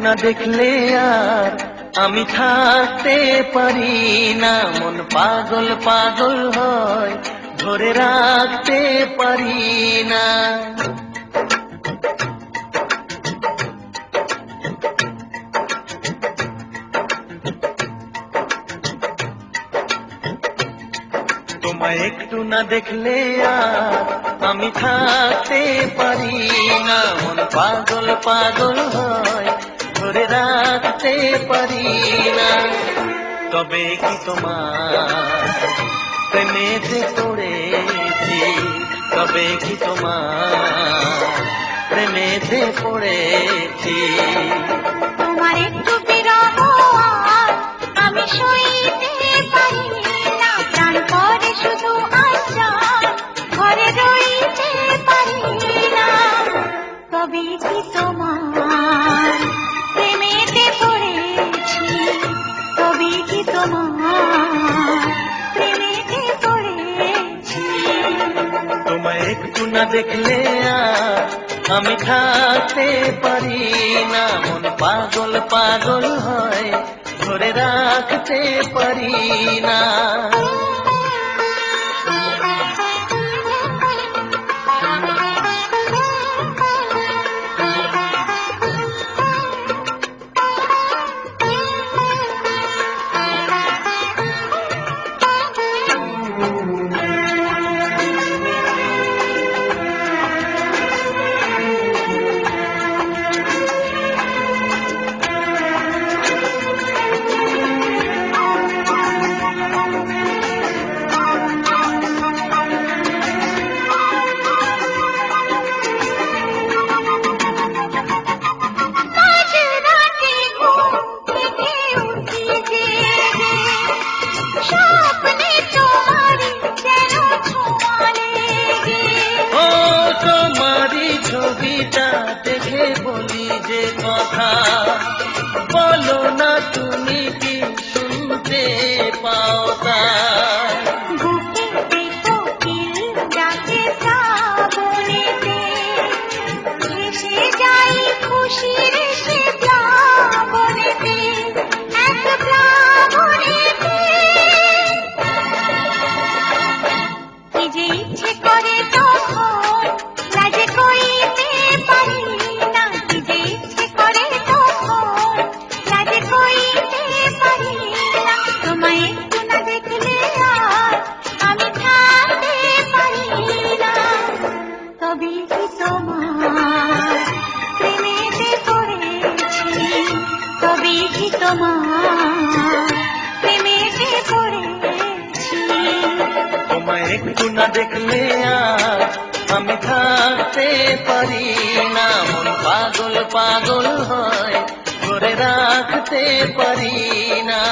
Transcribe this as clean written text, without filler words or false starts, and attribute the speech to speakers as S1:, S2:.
S1: না দেখলে আর আমি থাকতে পারি না, মন পাগল পাগল হয়, ধরে রাখতে পারি না। তোমায় একটু না দেখলে আর আমি থাকতে পারি না, মন পাগল পাগল হয়, ধরে রাখতে পারি না। তবে কি তোমার প্রেমেতে পড়েছি, তবে কি তোমার প্রেমেতে পড়েছি।
S2: তোমার একটু বিরহ আর আমি সইতে পারি না, প্রাণ করে শুধু আশা, ঘরে রইতে পারি না। তবে কি তোমার প্রেমেতে পড়েছি, তবে কি তোমার প্রেমেতে পড়েছি।
S1: তোমায় একটু না দেখলে আর আমি থাকতে পারি না, মন পাগল পাগল হয়, ধরে রাখতে পারি না। ছবিটা দেখে বলি যে কথা, বলো না তুমি কি শুনতে পাও তা।
S2: বুকেতে কোকিল ডাকে শ্রাবণেতে, ভেসে যাই খুশির সে প্লাবনেতে, এক প্লাবনেতে। কি যে ইচ্ছে করে তখন লাজে কইতে পারি না, কি যে ইচ্ছে করে তখন লাজে কইতে পারি না। তোমায় একটু না দেখলে আর আমি থাকতে পারি না। তবে কি তোমার প্রেমেতে পড়েছি, তবে কি তোমার প্রেমেতে পড়েছি।
S1: তোমায় একটু না দেখলে আর আমি থাকতে পারি না, মন পাগল পাগল হয়, ধরে রাখতে পারি না।